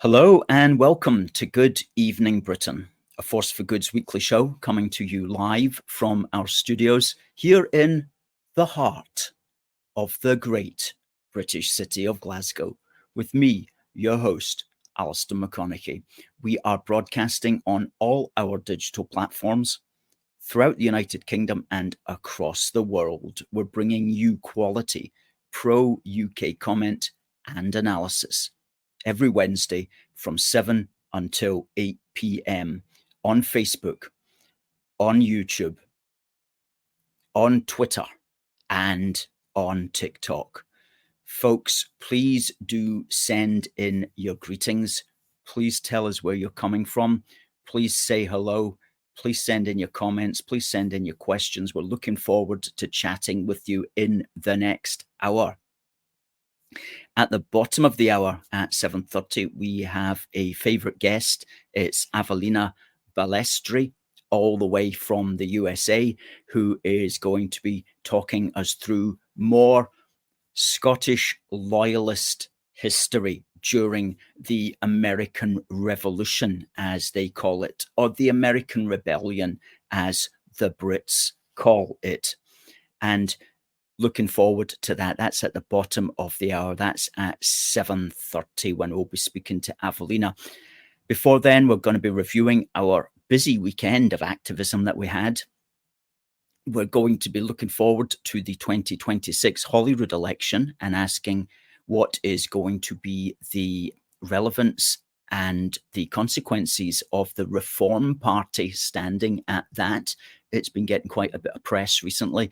Hello and welcome to Good Evening Britain, a Force for Good's weekly show coming to you live from our studios here in the heart of the great British city of Glasgow, with me, your host, Alistair McConnachie. We are broadcasting on all our digital platforms throughout the United Kingdom and across the world. We're bringing you quality, pro-UK comment and analysis every Wednesday from 7 until 8 p.m. on Facebook, on YouTube, on Twitter, and on TikTok. Folks, please do send in your greetings. Please tell us where you're coming from. Please say hello. Please send in your comments. Please send in your questions. We're looking forward to chatting with you in the next hour. At the bottom of the hour at 7:30, we have a favourite guest. It's Avellina Balestri, all the way from the USA, who is going to be talking us through more Scottish Loyalist history during the American Revolution, as they call it, or the American Rebellion, as the Brits call it. And looking forward to that. That's at the bottom of the hour. That's at 7:30 when we'll be speaking to Avellina. Before then, we're going to be reviewing our busy weekend of activism that we had. We're going to be looking forward to the 2026 Holyrood election and asking what is going to be the relevance and the consequences of the Reform Party standing at that. It's been getting quite a bit of press recently.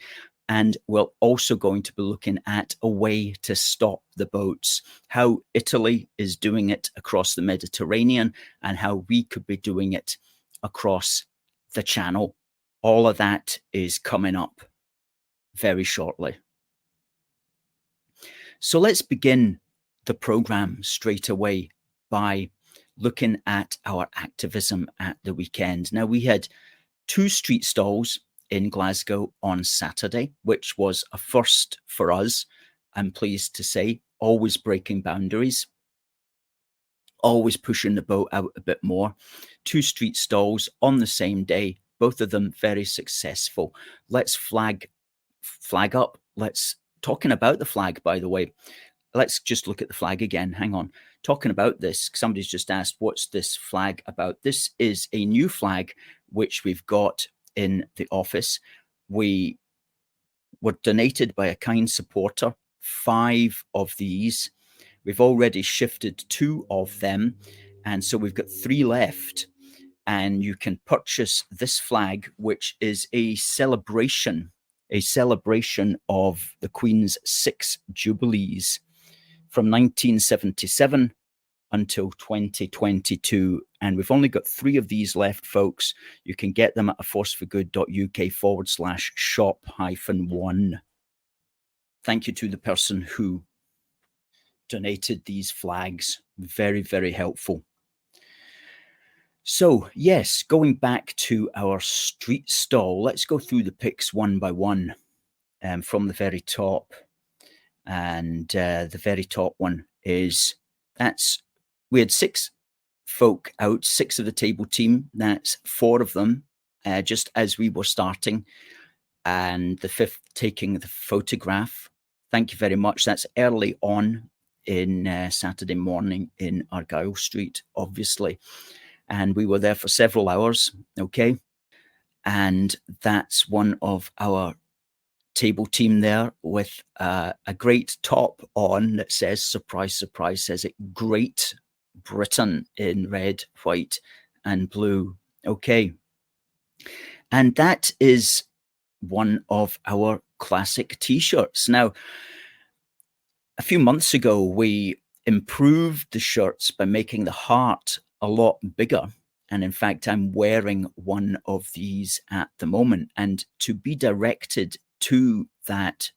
And we're also going to be looking at a way to stop the boats, how Italy is doing it across the Mediterranean and how we could be doing it across the Channel. All of that is coming up very shortly. So let's begin the program straight away by looking at our activism at the weekend. Now, we had 2 street stalls in Glasgow on Saturday, which was a first for us, I'm pleased to say, always breaking boundaries, always pushing the boat out a bit more. 2 street stalls on the same day, both of them very successful. Let's flag up. Let's, talking about the flag, by the way, let's just look at the flag again. Hang on. Talking about this, somebody's just asked, what's this flag about? This is a new flag, which we've got in the office. We were donated by a kind supporter, 5 of these. We've already shifted 2 of them, and so we've got 3 left. And you can purchase this flag, which is a celebration of the Queen's 6 Jubilees from 1977 until 2022. And we've only got 3 of these left, folks. You can get them at forceforgood.uk/shop-1. Thank you to the person who donated these flags. Very, very helpful. So, yes, going back to our street stall, let's go through the pics one by one from the very top. And the very top one is, we had 6 folk out, 6 of the table team. That's 4 of them just as we were starting, and the 5th taking the photograph. Thank you very much. That's early on in Saturday morning in Argyle Street, obviously. And we were there for several hours, okay? And that's one of our table team there with a great top on that says, surprise, surprise, says it, Great Britain in red, white, and blue. Okay. And that is one of our classic t-shirts. Now, a few months ago, we improved the shirts by making the heart a lot bigger. And in fact, I'm wearing one of these at the moment. And to be directed to that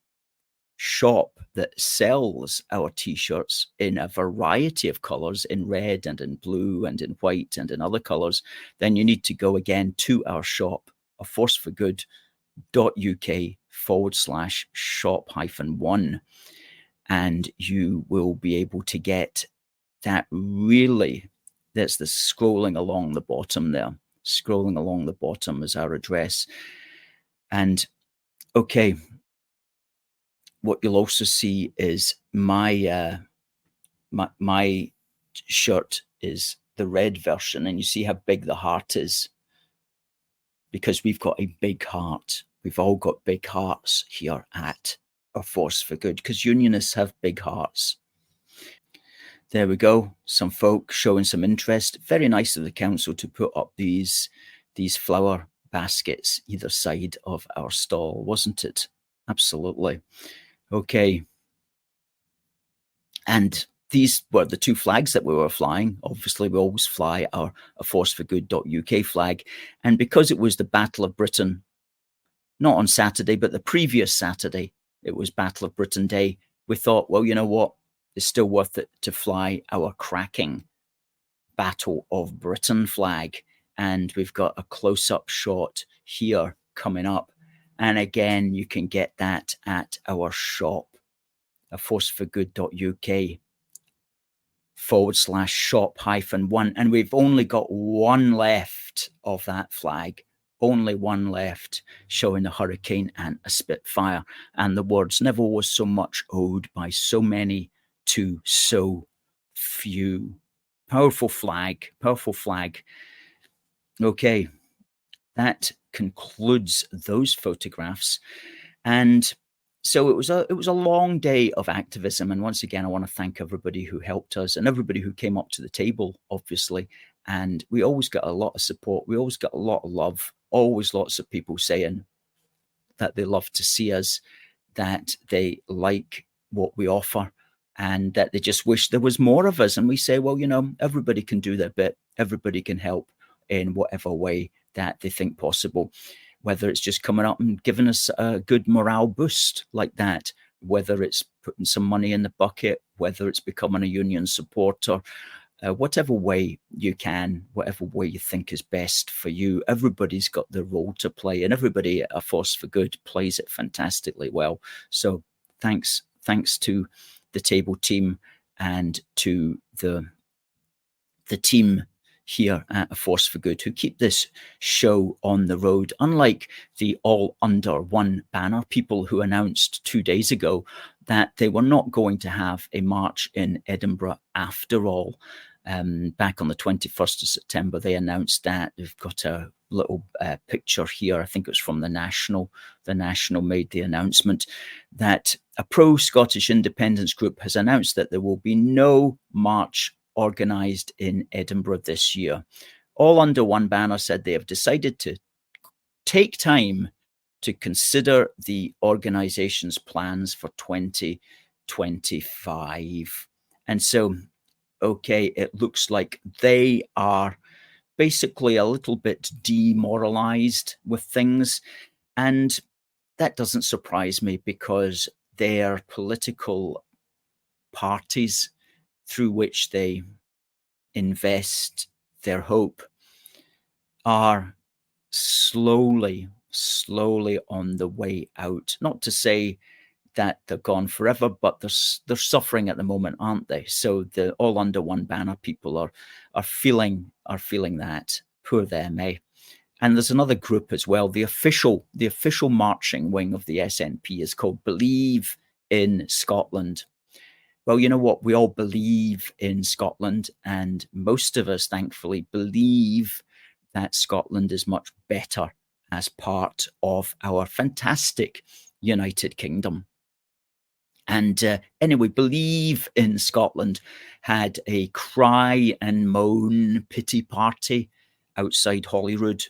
shop that sells our t-shirts in a variety of colors, in red and in blue and in white and in other colors, then you need to go again to our shop, forceforgood.uk/shop-1, and you will be able to get that really, that's the scrolling along the bottom there. Scrolling along the bottom is our address. And okay, what you'll also see is my shirt is the red version, and you see how big the heart is, because we've got a big heart. We've all got big hearts here at A Force for Good, because unionists have big hearts. There we go. Some folk showing some interest. Very nice of the council to put up these flower baskets either side of our stall, wasn't it? Absolutely. Okay. And these were the two flags that we were flying. Obviously, we always fly our aforceforgood.uk flag. And because it was the Battle of Britain, not on Saturday, but the previous Saturday, it was Battle of Britain Day, we thought, well, you know what? It's still worth it to fly our cracking Battle of Britain flag. And we've got a close-up shot here coming up. And again, you can get that at our shop, aforceforgood.uk/shop-1. And we've only got one left of that flag. Only one left, showing a hurricane and a Spitfire. And the words, never was so much owed by so many to so few. Powerful flag, powerful flag. Okay, that concludes those photographs. And so it was a long day of activism. And once again, I want to thank everybody who helped us and everybody who came up to the table, obviously. And we always got a lot of support. We always got a lot of love. Always lots of people saying that they love to see us, that they like what we offer, and that they just wish there was more of us. And we say, well, you know, everybody can do their bit. Everybody can help in whatever way that they think possible, whether it's just coming up and giving us a good morale boost like that, whether it's putting some money in the bucket, whether it's becoming a union supporter, whatever way you can, whatever way you think is best for you. Everybody's got their role to play, and everybody at A Force for Good plays it fantastically well. So thanks to the table team and to the team here at A Force for Good who keep this show on the road. Unlike the all under one banner people who announced 2 days ago that they were not going to have a march in Edinburgh after all. Back on the 21st of September, they announced that. They've got a little picture here. I think it was from the National. The National made the announcement that a pro-Scottish independence group has announced that there will be no march organised in Edinburgh this year. All under one banner said they have decided to take time to consider the organisation's plans for 2025. And so, okay, it looks like they are basically a little bit demoralised with things. And that doesn't surprise me, because their political parties through which they invest their hope are slowly on the way out. Not to say that they're gone forever, but they're suffering at the moment, aren't they? So the all under one banner people are feeling that. Poor them, eh? And there's another group as well. The official marching wing of the SNP is called Believe in Scotland. Well, you know what? We all believe in Scotland, and most of us, thankfully, believe that Scotland is much better as part of our fantastic United Kingdom. And anyway, Believe in Scotland had a cry and moan pity party outside Holyrood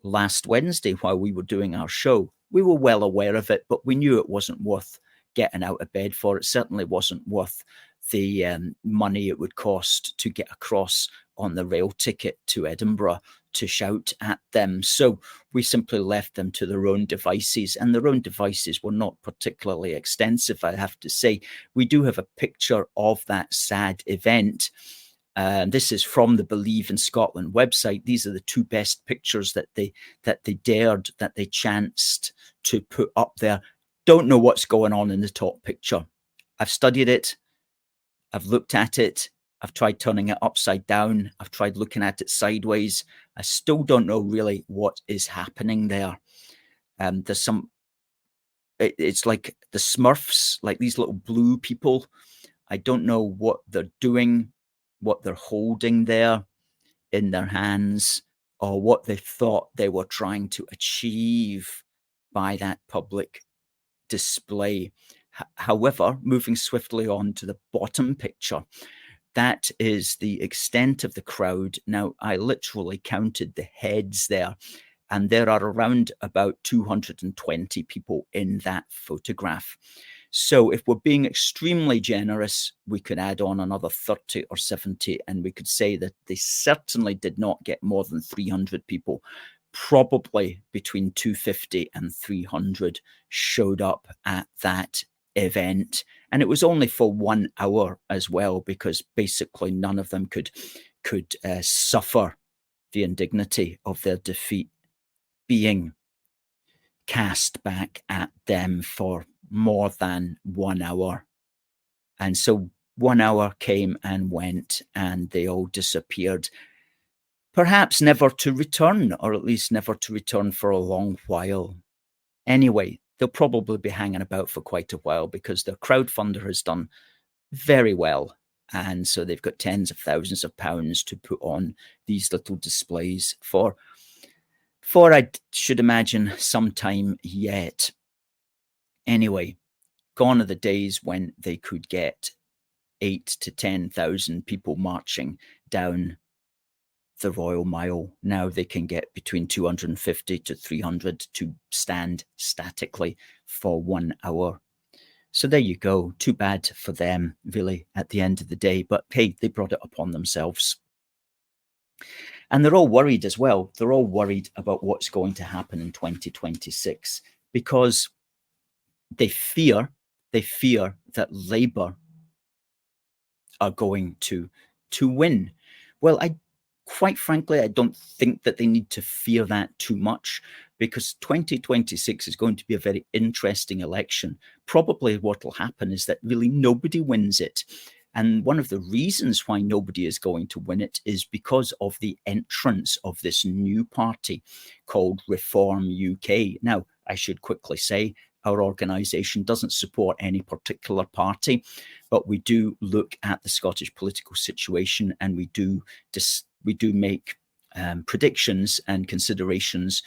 last Wednesday while we were doing our show. We were well aware of it, but we knew it wasn't worth getting out of bed for. It certainly wasn't worth the money it would cost to get across on the rail ticket to Edinburgh to shout at them. So we simply left them to their own devices, and their own devices were not particularly extensive, I have to say. We do have a picture of that sad event. This is from the Believe in Scotland website. These are the two best pictures that they chanced to put up there. Don't know what's going on in the top picture. I've studied it. I've looked at it. I've tried turning it upside down. I've tried looking at it sideways. I still don't know really what is happening there. There's some, it's like the Smurfs, like these little blue people. I don't know what they're doing, what they're holding there in their hands, or what they thought they were trying to achieve by that public display. However, moving swiftly on to the bottom picture, that is the extent of the crowd. Now, I literally counted the heads there, and there are around about 220 people in that photograph. So if we're being extremely generous, we could add on another 30 or 70, and we could say that they certainly did not get more than 300 people. Probably between 250 and 300 showed up at that event. And it was only for 1 hour as well, because basically none of them could suffer the indignity of their defeat being cast back at them for more than 1 hour. And so 1 hour came and went, and they all disappeared, perhaps never to return, or at least never to return for a long while. Anyway, they'll probably be hanging about for quite a while, because their crowdfunder has done very well. And so they've got tens of thousands of pounds to put on these little displays for I should imagine, some time yet. Anyway, gone are the days when they could get 8,000 to 10,000 people marching down the Royal Mile. Now they can get between 250 to 300 to stand statically for 1 hour. So there you go. Too bad for them, really, at the end of the day. But hey, they brought it upon themselves. And they're all worried as well. They're all worried about what's going to happen in 2026, because they fear that Labour are going to win. Well, quite frankly, I don't think that they need to fear that too much, because 2026 is going to be a very interesting election. Probably what will happen is that really nobody wins it. And one of the reasons why nobody is going to win it is because of the entrance of this new party called Reform UK. Now, I should quickly say, our organisation doesn't support any particular party, but we do look at the Scottish political situation, and we do make predictions and considerations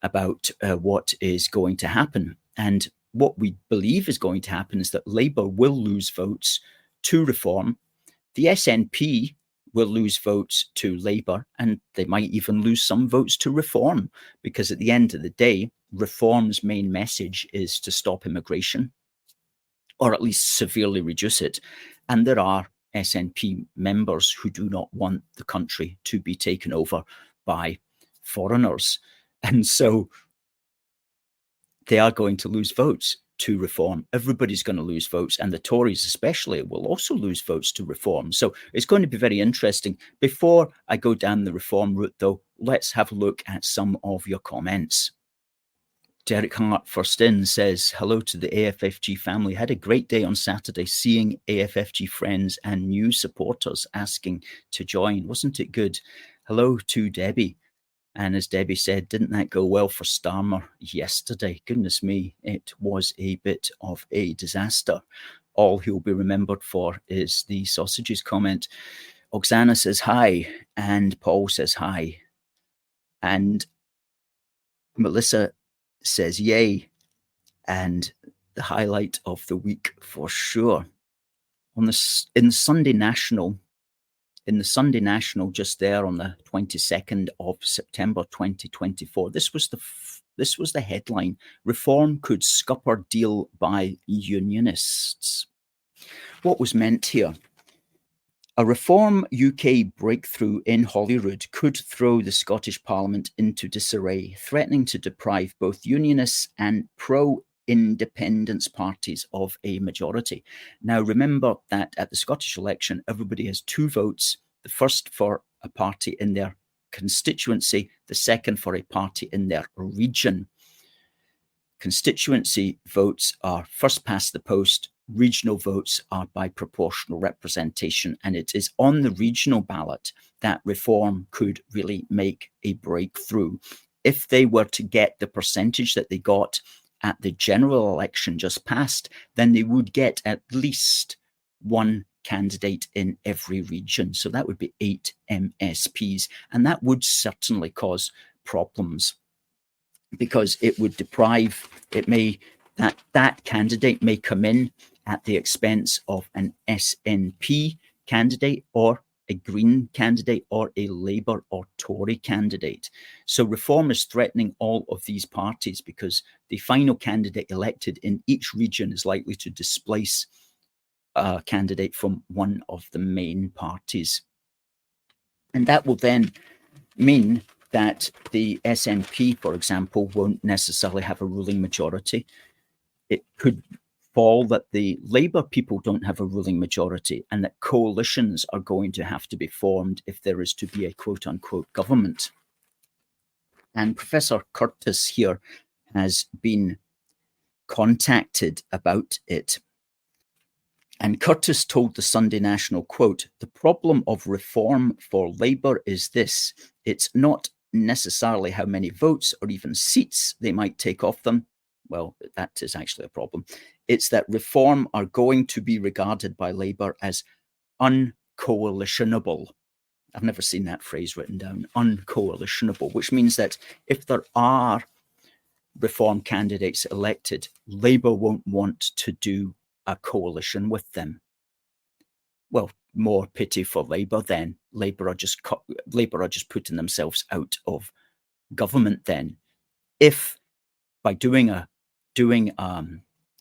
about what is going to happen. And what we believe is going to happen is that Labour will lose votes to Reform. The SNP will lose votes to Labour, and they might even lose some votes to Reform, because at the end of the day, Reform's main message is to stop immigration, or at least severely reduce it. And there are SNP members who do not want the country to be taken over by foreigners. And so they are going to lose votes to Reform. Everybody's going to lose votes, and the Tories especially will also lose votes to Reform. So it's going to be very interesting. Before I go down the Reform route, though, let's have a look at some of your comments. Derek Hart first in says, hello to the AFFG family. Had a great day on Saturday seeing AFFG friends and new supporters asking to join. Wasn't it good? Hello to Debbie. And as Debbie said, didn't that go well for Starmer yesterday? Goodness me, it was a bit of a disaster. All he'll be remembered for is the sausages comment. Oksana says hi, and Paul says hi. And Melissa says yay, and the highlight of the week for sure. In the Sunday National, just there on the 22nd of September 2024, this was the headline: Reform could scupper deal by unionists. What was meant here? A Reform UK breakthrough in Holyrood could throw the Scottish Parliament into disarray, threatening to deprive both unionists and pro-independence parties of a majority. Now, remember that at the Scottish election, everybody has 2 votes, the first for a party in their constituency, the second for a party in their region. Constituency votes are first past the post, regional votes are by proportional representation, and it is on the regional ballot that Reform could really make a breakthrough. If they were to get the percentage that they got at the general election just passed, then they would get at least one candidate in every region. So that would be 8 MSPs, and that would certainly cause problems, because it would deprive, that candidate may come in at the expense of an SNP candidate, or a Green candidate, or a Labour or Tory candidate. So Reform is threatening all of these parties, because the final candidate elected in each region is likely to displace a candidate from one of the main parties. And that will then mean that the SNP, for example, won't necessarily have a ruling majority. It could fall that the Labour people don't have a ruling majority, and that coalitions are going to have to be formed if there is to be a quote-unquote government. And Professor Curtis here has been contacted about it. And Curtis told the Sunday National, quote, "The problem of Reform for Labour is this: it's not necessarily how many votes or even seats they might take off them. Well, that is actually a problem. It's that Reform are going to be regarded by Labour as uncoalitionable." I've never seen that phrase written down, uncoalitionable, which means that if there are Reform candidates elected, Labour won't want to do a coalition with them. Well, more pity for Labour then. Labour are just putting themselves out of government then. If by doing a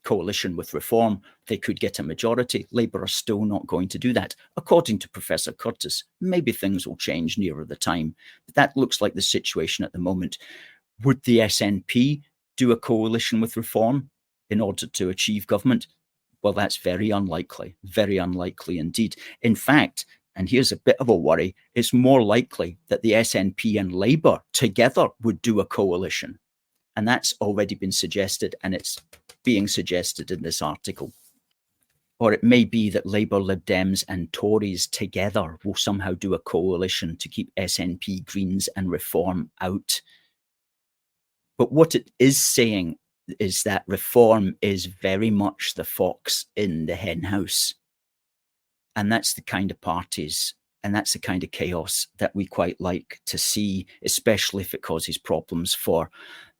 coalition with Reform, they could get a majority, Labour are still not going to do that. According to Professor Curtis, maybe things will change nearer the time. But that looks like the situation at the moment. Would the SNP do a coalition with Reform in order to achieve government? Well, that's very unlikely indeed. In fact, and here's a bit of a worry, it's more likely that the SNP and Labour together would do a coalition. And that's already been suggested, and it's being suggested in this article. Or it may be that Labour, Lib Dems and Tories together will somehow do a coalition to keep SNP, Greens and Reform out. But what it is saying is that Reform is very much the fox in the henhouse. And that's the kind of parties and that's the kind of chaos that we quite like to see, especially if it causes problems for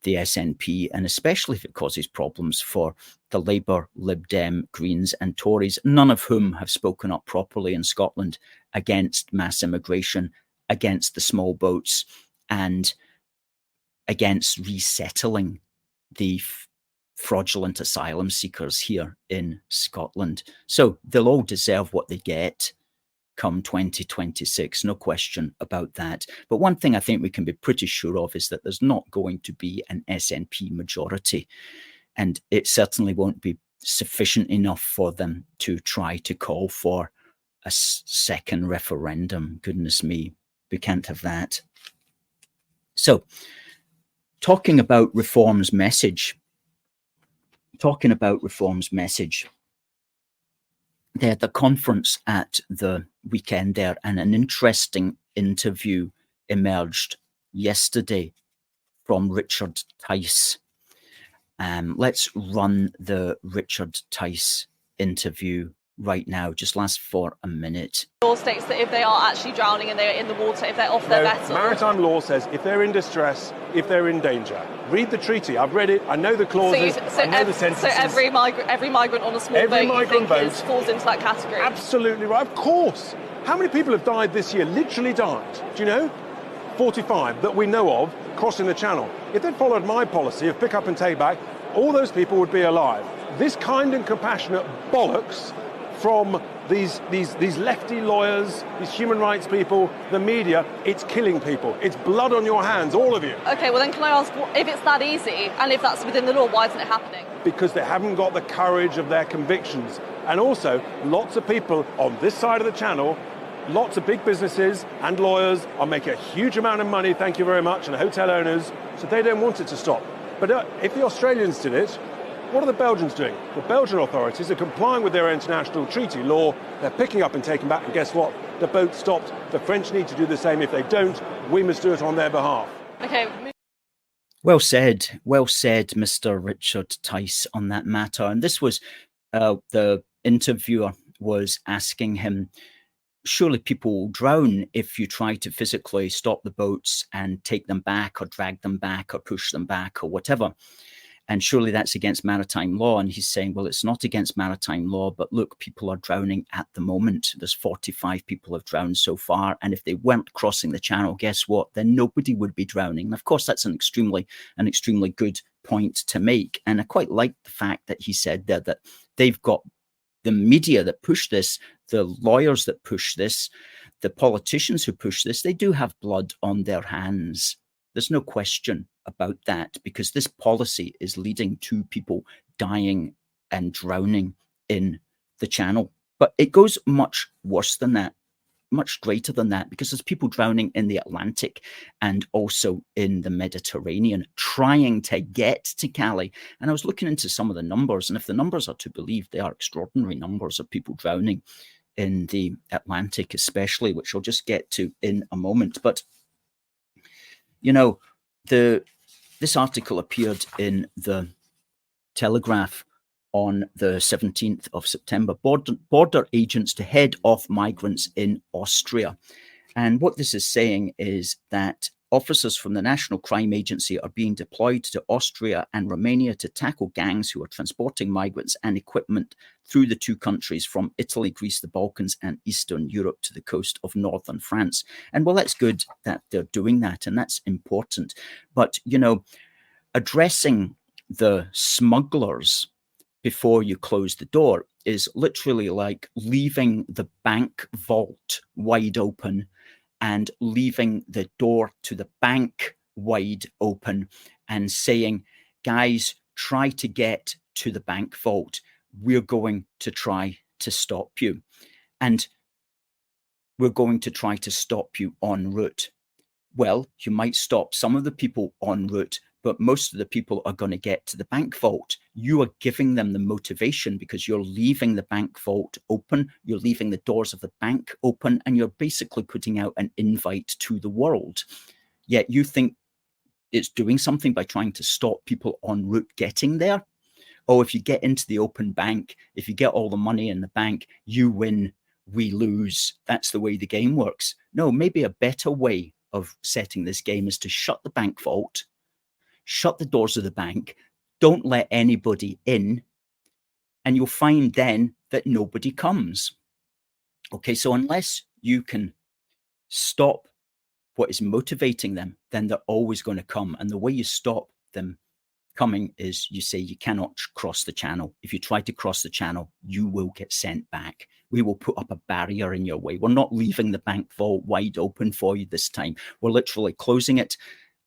the SNP and especially if it causes problems for the Labour, Lib Dem, Greens and Tories, none of whom have spoken up properly in Scotland against mass immigration, against the small boats and against resettling the fraudulent asylum seekers here in Scotland. So they'll all deserve what they get come 2026, no question about that. But one thing I think we can be pretty sure of is that there's not going to be an SNP majority, and it certainly won't be sufficient enough for them to try to call for a second referendum. Goodness me, we can't have that. So, talking about Reform's message, they had the conference at the weekend there, and an interesting interview emerged yesterday from Richard Tice. Let's run the Richard Tice interview right now. Just lasts for a minute. Law states that if they are actually drowning and they're in the water, if they're off their vessel. Maritime law says if they're in distress, if they're in danger. Read the treaty. I've read it. I know the clauses. I know the sentences. So every migrant on a small boat falls into that category. Absolutely right. Of course. How many people have died this year? Literally died. Do you know? 45 that we know of crossing the channel. If they'd followed my policy of pick up and take back, all those people would be alive. This kind and compassionate bollocks from these lefty lawyers, these human rights people, the media, it's killing people. It's blood on your hands, all of you. Okay, well then can I ask, if it's that easy, and if that's within the law, why isn't it happening? Because they haven't got the courage of their convictions. And also, lots of people on this side of the channel, lots of big businesses and lawyers are making a huge amount of money, thank you very much, and hotel owners, so they don't want it to stop. But if the Australians did it, What are the Belgians doing? The Belgian authorities are complying with their international treaty law. They're picking up and taking back, and guess what? The boat stopped. The French need to do the same. If they don't, we must do it on their behalf. Okay. Well said, Mr. Richard Tice on that matter. And this was the interviewer was asking him, surely people will drown if you try to physically stop the boats and take them back or drag them back or push them back or whatever. And surely that's against maritime law. And he's saying, well, it's not against maritime law, but look, people are drowning at the moment. There's 45 people have drowned so far. And if they weren't crossing the channel, guess what? Then nobody would be drowning. And of course, that's an extremely good point to make. And I quite like the fact that he said there that they've got the media that push this, the lawyers that push this, the politicians who push this, they do have blood on their hands. There's no question about that, because this policy is leading to people dying and drowning in the channel. But it goes much worse than that, much greater than that, because there's people drowning in the Atlantic and also in the Mediterranean trying to get to Calais. And I was looking into some of the numbers, and if the numbers are to believe, they are extraordinary numbers of people drowning in the Atlantic especially, which I'll just get to in a moment. But you know, this article appeared in the Telegraph on the 17th of September. Border agents to head off migrants in Austria. And what this is saying is that officers from the National Crime Agency are being deployed to Austria and Romania to tackle gangs who are transporting migrants and equipment through the two countries from Italy, Greece, the Balkans, and Eastern Europe to the coast of northern France. And well, that's good that they're doing that, and that's important. But, you know, addressing the smugglers before you close the door is literally like leaving the bank vault wide open and leaving the door to the bank wide open and saying, guys, try to get to the bank vault. We're going to try to stop you. And we're going to try to stop you en route. Well, you might stop some of the people en route, but most of the people are going to get to the bank vault. You are giving them the motivation because you're leaving the bank vault open, you're leaving the doors of the bank open, and you're basically putting out an invite to the world. Yet you think it's doing something by trying to stop people en route getting there. Oh, if you get into the open bank, if you get all the money in the bank, you win, we lose. That's the way the game works. No, maybe a better way of setting this game is to shut the bank vault, shut the doors of the bank, don't let anybody in, and you'll find then that nobody comes. Okay, so unless you can stop what is motivating them, then they're always going to come. And the way you stop them coming is you say you cannot cross the channel. If you try to cross the channel, you will get sent back. We will put up a barrier in your way. We're not leaving the bank vault wide open for you this time. We're literally closing it,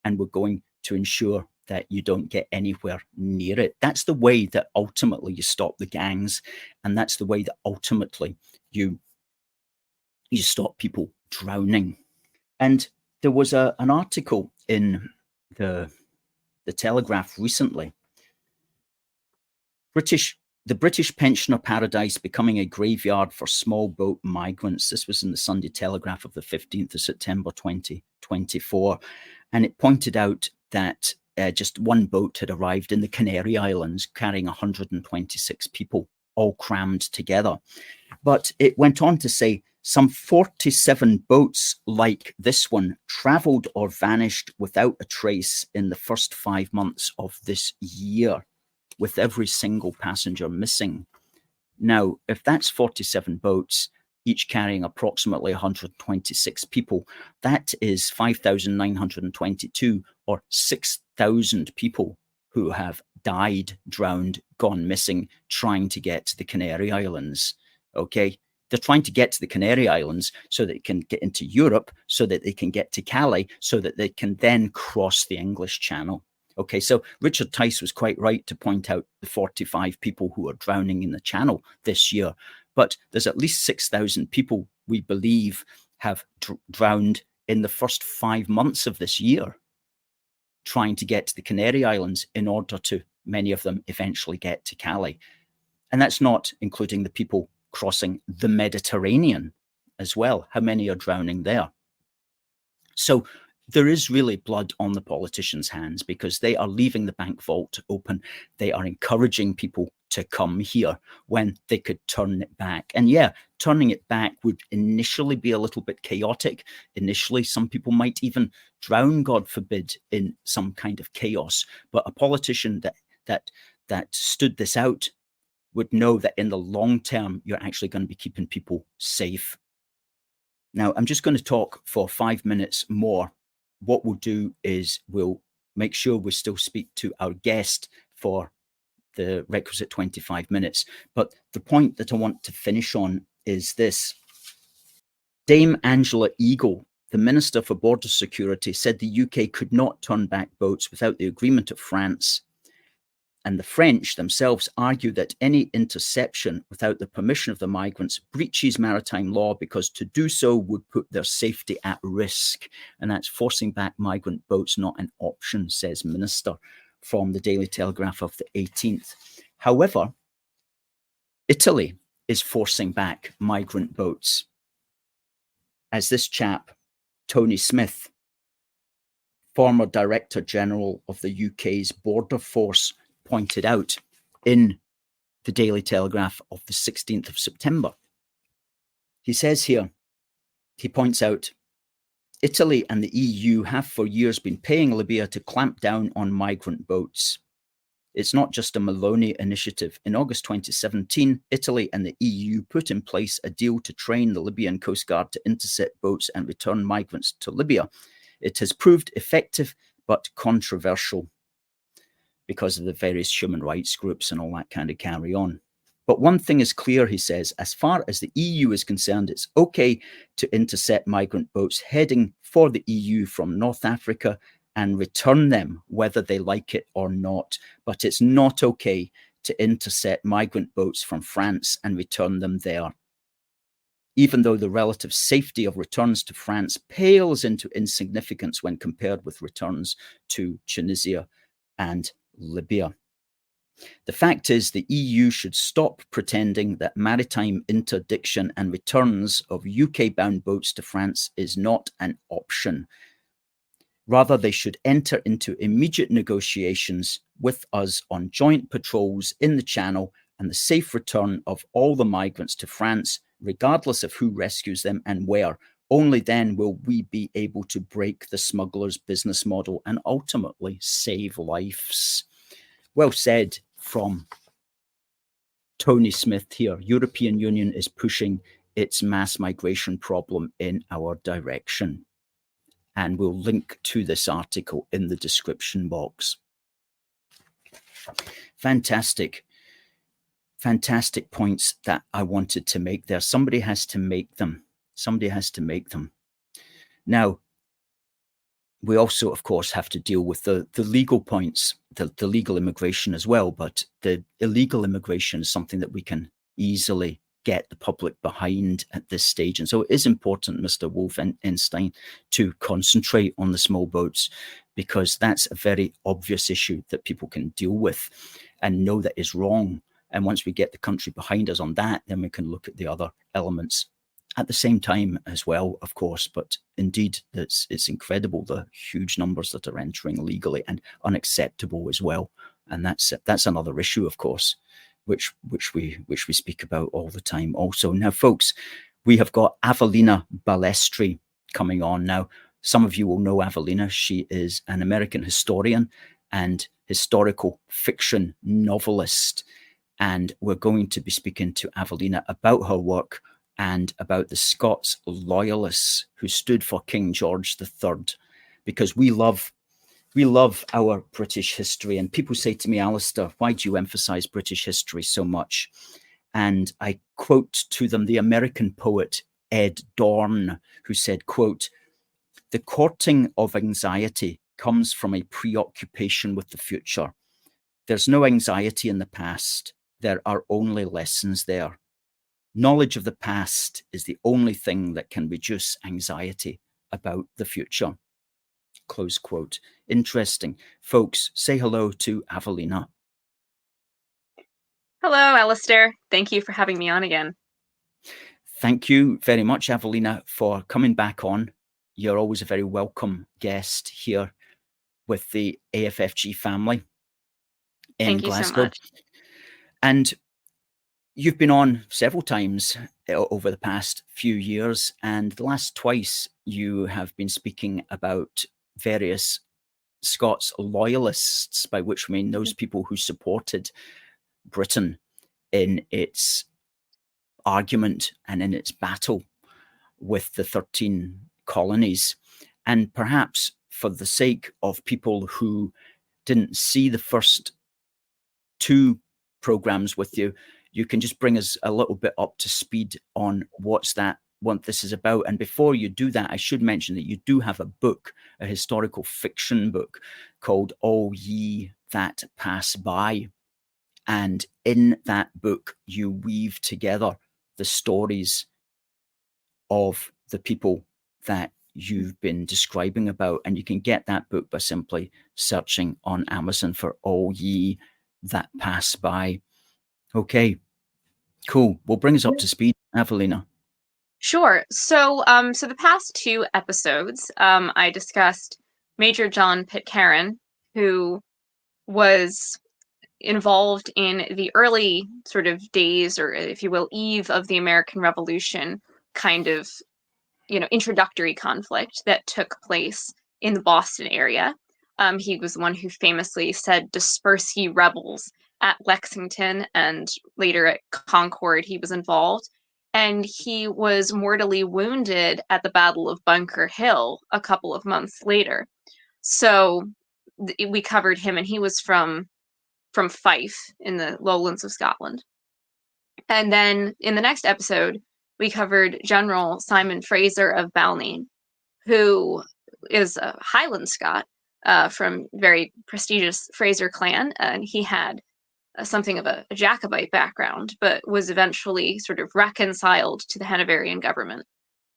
and we're going to ensure that you don't get anywhere near it. That's the way that ultimately you stop the gangs, and that's the way that ultimately you stop people drowning. And there was an article in the Telegraph recently. The British pensioner paradise becoming a graveyard for small boat migrants. This was in the Sunday Telegraph of the 15th of September 2024. And it pointed out that just one boat had arrived in the Canary Islands carrying 126 people, all crammed together. But it went on to say some 47 boats like this one travelled or vanished without a trace in the first 5 months of this year, with every single passenger missing. Now, if that's 47 boats, each carrying approximately 126 people, that is 5,922 or 6,000 people who have died, drowned, gone missing, trying to get to the Canary Islands. Okay? They're trying to get to the Canary Islands so that they can get into Europe, so that they can get to Calais, so that they can then cross the English Channel. Okay, so Richard Tice was quite right to point out the 45 people who are drowning in the Channel this year. But there's at least 6,000 people, we believe, have drowned in the first 5 months of this year, trying to get to the Canary Islands in order to many of them eventually get to Calais. And that's not including the people crossing the Mediterranean as well. How many are drowning there? So there is really blood on the politicians' hands because they are leaving the bank vault open. They are encouraging people to come here when they could turn it back. And yeah, turning it back would initially be a little bit chaotic. Initially, some people might even drown, God forbid, in some kind of chaos. But a politician that stood this out would know that in the long term, you're actually going to be keeping people safe. Now, I'm just going to talk for 5 minutes more. What we'll do is we'll make sure we still speak to our guest for the requisite 25 minutes. But the point that I want to finish on is this. Dame Angela Eagle, the Minister for Border Security, said the UK could not turn back boats without the agreement of France. And the French themselves argue that any interception without the permission of the migrants breaches maritime law because to do so would put their safety at risk. And that's forcing back migrant boats, not an option, says Minister, from the Daily Telegraph of the 18th. However, Italy is forcing back migrant boats. As this chap, Tony Smith, former Director General of the UK's Border Force, pointed out in the Daily Telegraph of the 16th of September. He says here, he points out, Italy and the EU have for years been paying Libya to clamp down on migrant boats. It's not just a Maloney initiative. In August 2017, Italy and the EU put in place a deal to train the Libyan Coast Guard to intercept boats and return migrants to Libya. It has proved effective but controversial, because of the various human rights groups and all that kind of carry on. But one thing is clear, he says, as far as the EU is concerned, it's okay to intercept migrant boats heading for the EU from North Africa and return them, whether they like it or not. But it's not okay to intercept migrant boats from France and return them there. Even though the relative safety of returns to France pales into insignificance when compared with returns to Tunisia and Libya. The fact is the EU should stop pretending that maritime interdiction and returns of UK-bound boats to France is not an option. Rather, they should enter into immediate negotiations with us on joint patrols in the Channel and the safe return of all the migrants to France, regardless of who rescues them and where. Only then will we be able to break the smugglers' business model and ultimately save lives. Well said from Tony Smith here. European Union is pushing its mass migration problem in our direction. And we'll link to this article in the description box. Fantastic. Fantastic points that I wanted to make there. Somebody has to make them. Somebody has to make them. Now, we also, of course, have to deal with the legal points, the legal immigration as well. But the illegal immigration is something that we can easily get the public behind at this stage. And so it is important, Mr. Wolfenstein, to concentrate on the small boats, because that's a very obvious issue that people can deal with and know that is wrong. And once we get the country behind us on that, then we can look at the other elements at the same time as well, of course. But indeed, it's incredible, the huge numbers that are entering legally, and unacceptable as well. And that's another issue, of course, which we speak about all the time also. Now, folks, we have got Avellina Balestri coming on now. Some of you will know Avellina. She is an American historian and historical fiction novelist. And we're going to be speaking to Avellina about her work and about the Scots Loyalists who stood for King George III, because we love our British history. And people say to me, Alistair, why do you emphasize British history so much? And I quote to them the American poet Ed Dorn, who said, quote, "The courting of anxiety comes from a preoccupation with the future. There's no anxiety in the past. There are only lessons there. Knowledge of the past is the only thing that can reduce anxiety about the future." Close quote. Interesting. Folks, say hello to Avellina. Hello, Alistair. Thank you for having me on again. Thank you very much, Avellina, for coming back on. You're always a very welcome guest here with the AFFG family in Thank you so Glasgow. much. And you've been on several times over the past few years, and the last twice you have been speaking about various Scots Loyalists, by which we mean those people who supported Britain in its argument and in its battle with the 13 colonies. And perhaps for the sake of people who didn't see the first two programs with you, you can just bring us a little bit up to speed on what this is about. And before you do that, I should mention that you do have a book, a historical fiction book called All Ye That Pass By. And in that book, you weave together the stories of the people that you've been describing about. And you can get that book by simply searching on Amazon for All Ye That Pass By. Okay, cool. Well, bring us up to speed, Avellina. Sure. So the past two episodes, I discussed Major John Pitcairn, who was involved in the early sort of days, or if you will, eve of the American Revolution, kind of, introductory conflict that took place in the Boston area. He was the one who famously said, "Disperse ye rebels," at Lexington, and later at Concord he was involved. And he was mortally wounded at the Battle of Bunker Hill a couple of months later. So we covered him, and he was from Fife in the lowlands of Scotland. And then in the next episode, we covered General Simon Fraser of Balnain, who is a Highland Scot from very prestigious Fraser clan, and he had something of a Jacobite background, but was eventually sort of reconciled to the Hanoverian government,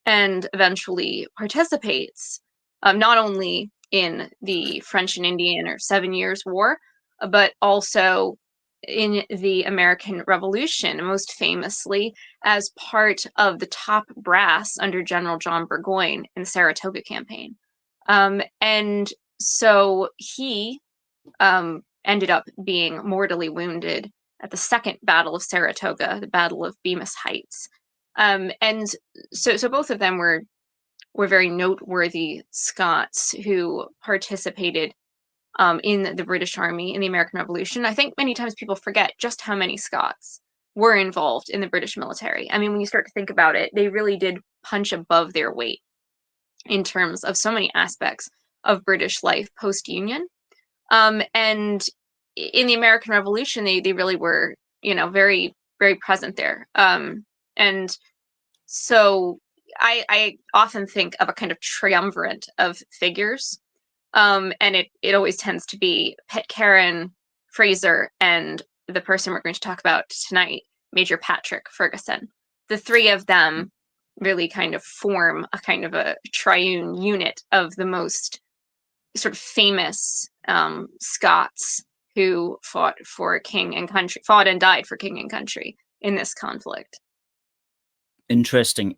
and eventually participates not only in the French and Indian or 7 Years' War, but also in the American Revolution, most famously as part of the top brass under General John Burgoyne in the Saratoga campaign. And so he ended up being mortally wounded at the Second Battle of Saratoga, the Battle of Bemis Heights. And so both of them were very noteworthy Scots who participated in the British Army in the American Revolution. I think many times people forget just how many Scots were involved in the British military. I mean, when you start to think about it, they really did punch above their weight in terms of so many aspects of British life post-Union. And in the American Revolution, they really were, very, very present there. And so I often think of a kind of triumvirate of figures. And it always tends to be Pitcairn, Fraser, and the person we're going to talk about tonight, Major Patrick Ferguson. The three of them really kind of form a kind of a triune unit of the most sort of famous Scots who fought for king and country, fought and died for king and country in this conflict. Interesting.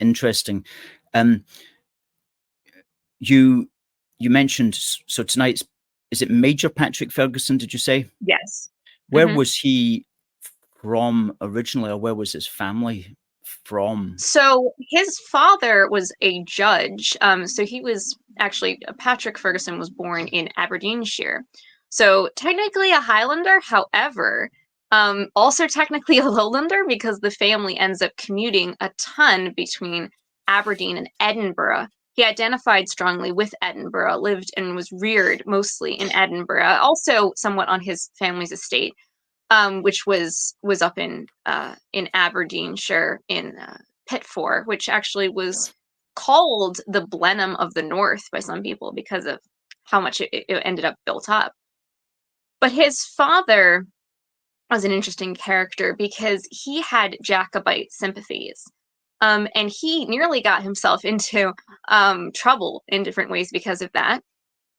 You mentioned, so tonight's, is it Major Patrick Ferguson, did you say? Yes. Where was he from originally, or where was his family from? So his father was a judge. So he was actually, Patrick Ferguson was born in Aberdeenshire. So technically a Highlander, however, also technically a Lowlander, because the family ends up commuting a ton between Aberdeen and Edinburgh. He identified strongly with Edinburgh, lived and was reared mostly in Edinburgh, also somewhat on his family's estate, which was up in Aberdeenshire in Pitford, which actually was called the Blenheim of the North by some people because of how much it ended up built up. But his father was an interesting character because he had Jacobite sympathies. And he nearly got himself into trouble in different ways because of that.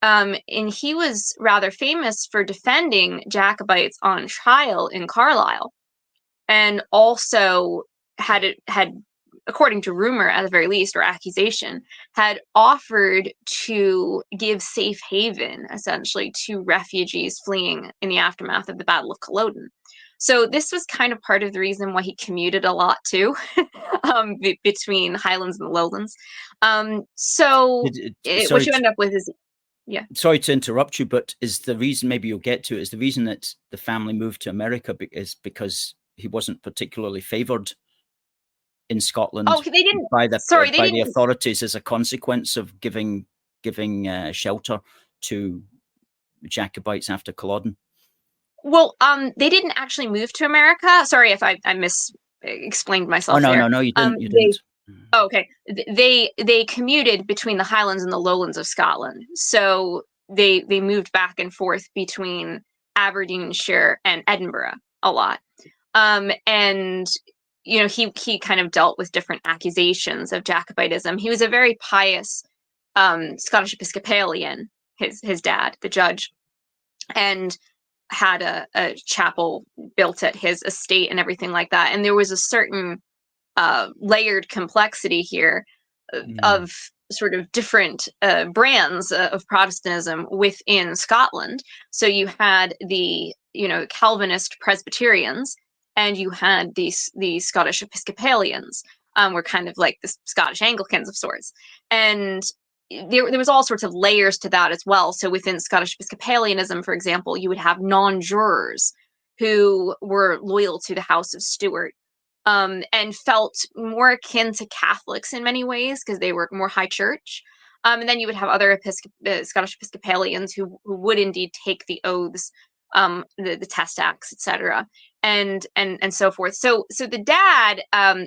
And he was rather famous for defending Jacobites on trial in Carlisle. and also had according to rumor at the very least, or accusation, had offered to give safe haven essentially to refugees fleeing in the aftermath of the Battle of Culloden. So this was kind of part of the reason why he commuted a lot too, between Highlands and the Lowlands. What you end up with is, yeah. Sorry to interrupt you, but is the reason, maybe you'll get to it, is the reason that the family moved to America is because he wasn't particularly favoured in Scotland by the authorities as a consequence of giving shelter to Jacobites after Culloden? Well, they didn't actually move to America. Sorry if I explained myself. No, you didn't. You didn't. Okay, they commuted between the Highlands and the Lowlands of Scotland. So they moved back and forth between Aberdeenshire and Edinburgh a lot. And he kind of dealt with different accusations of Jacobitism. He was a very pious Scottish Episcopalian, his dad, the judge, and had a chapel built at his estate and everything like that. And there was a certain layered complexity here of sort of different brands of Protestantism within Scotland. So you had the Calvinist Presbyterians, and you had the Scottish Episcopalians, were kind of like the Scottish Anglicans of sorts. And there was all sorts of layers to that as well. So within Scottish Episcopalianism, for example, you would have non-jurors who were loyal to the House of Stuart, and felt more akin to Catholics in many ways because they were more high church. And then you would have other Scottish Episcopalians who would indeed take the oaths, the test acts, etc., and so forth. So the dad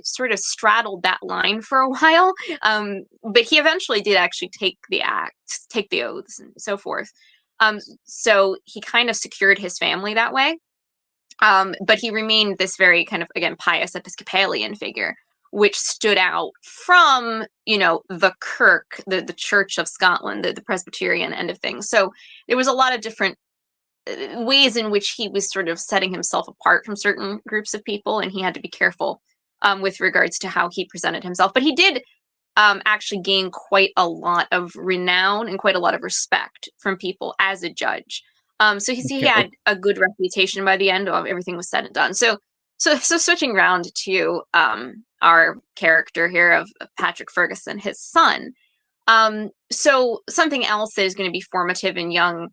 sort of straddled that line for a while, but he eventually did actually take the oaths, and so forth. So he kind of secured his family that way. But he remained this very kind of, again, pious Episcopalian figure, which stood out from, the Kirk, the Church of Scotland, the Presbyterian end of things. So there was a lot of different ways in which he was sort of setting himself apart from certain groups of people, and he had to be careful with regards to how he presented himself. But he did actually gain quite a lot of renown and quite a lot of respect from people as a judge. So he had a good reputation by the end of everything was said and done. So switching around to our character here of Patrick Ferguson, his son. So something else that is going to be formative in young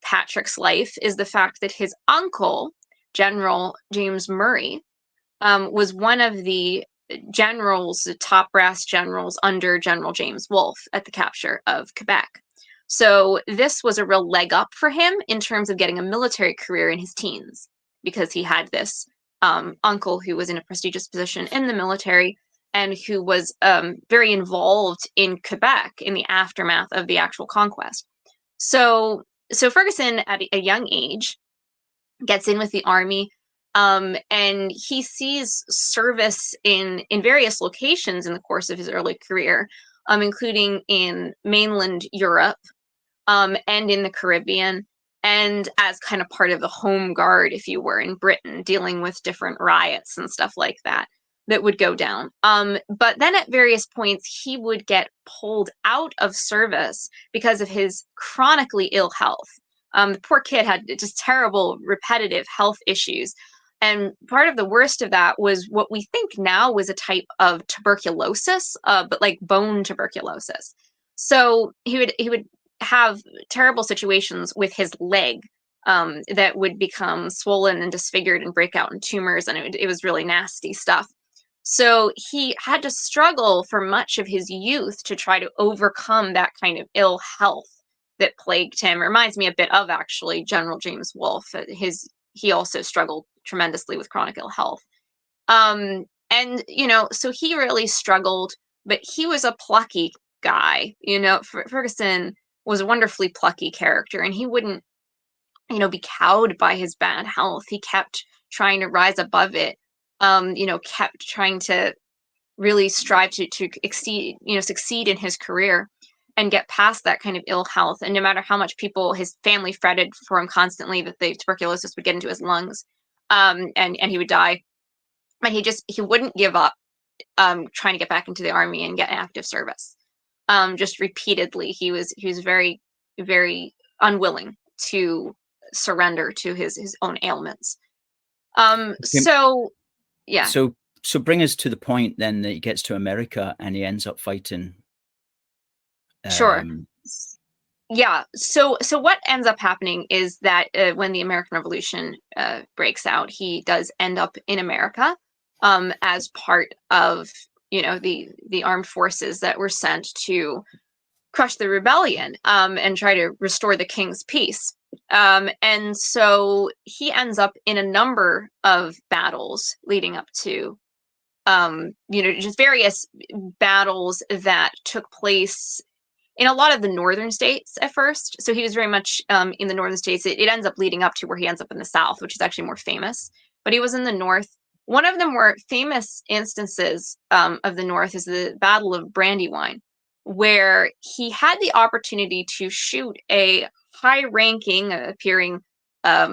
Patrick's life is the fact that his uncle, General James Murray, was one of the generals, the top brass generals under General James Wolfe at the capture of Quebec. So this was a real leg up for him in terms of getting a military career in his teens, because he had this uncle who was in a prestigious position in the military and who was very involved in Quebec in the aftermath of the actual conquest. So Ferguson, at a young age, gets in with the army, and he sees service in various locations in the course of his early career, including in mainland Europe, and in the Caribbean, and as kind of part of the home guard, if you were, in Britain, dealing with different riots and stuff like that would go down. But then at various points, he would get pulled out of service because of his chronically ill health. The poor kid had just terrible, repetitive health issues. And part of the worst of that was what we think now was a type of tuberculosis, but like bone tuberculosis. So he would have terrible situations with his leg that would become swollen and disfigured and break out in tumors, and it was really nasty stuff. So he had to struggle for much of his youth to try to overcome that kind of ill health that plagued him. It reminds me a bit of actually General James Wolfe. He also struggled tremendously with chronic ill health. And, so he really struggled, but he was a plucky guy. Ferguson was a wonderfully plucky character, and he wouldn't, be cowed by his bad health. He kept trying to rise above it, kept trying to really strive to exceed, succeed in his career and get past that kind of ill health. And no matter how much his family fretted for him constantly that the tuberculosis would get into his lungs, and he would die, but he wouldn't give up trying to get back into the army and get active service. Just repeatedly, he was very, very unwilling to surrender to his own ailments. So yeah. So bring us to the point then that he gets to America and he ends up fighting. Sure. Yeah. So what ends up happening is that when the American Revolution breaks out, he does end up in America as part of, the armed forces that were sent to crush the rebellion and try to restore the king's peace. And so he ends up in a number of battles leading up to, just various battles that took place in a lot of the northern states at first. So he was very much in the northern states. It ends up leading up to where he ends up in the south, which is actually more famous. But he was in the north. One of the more famous instances of the north is the Battle of Brandywine, where he had the opportunity to shoot a high-ranking, appearing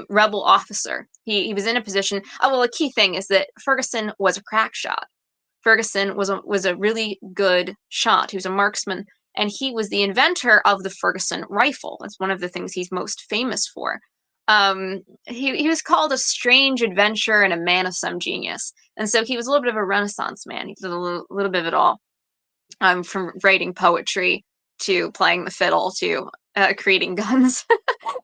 rebel officer. He was in a position. A key thing is that Ferguson was a crack shot. Ferguson was a really good shot. He was a marksman, and he was the inventor of the Ferguson rifle. That's one of the things he's most famous for. He was called a strange adventurer and a man of some genius, and so he was a little bit of a Renaissance man. He did a little bit of it all, from writing poetry to playing the fiddle to creating guns.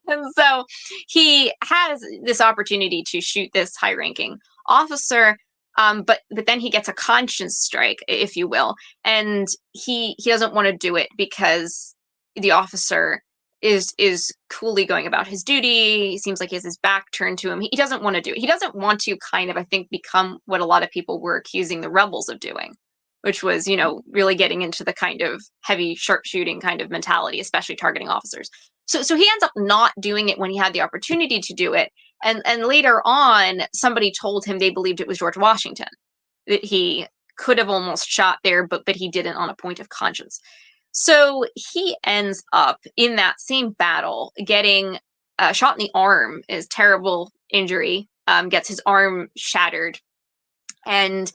And so he has this opportunity to shoot this high-ranking officer, but then he gets a conscience strike, if you will, and he doesn't want to do it because the officer is coolly going about his duty. He seems like he has his back turned to him. He doesn't want to do it. He doesn't want to kind of, I think, become what a lot of people were accusing the rebels of doing, which was, really getting into the kind of heavy sharpshooting kind of mentality, especially targeting officers. So he ends up not doing it when he had the opportunity to do it. And later on, somebody told him they believed it was George Washington that he could have almost shot there, but he didn't on a point of conscience. So he ends up in that same battle getting shot in the arm, is terrible injury, gets his arm shattered, and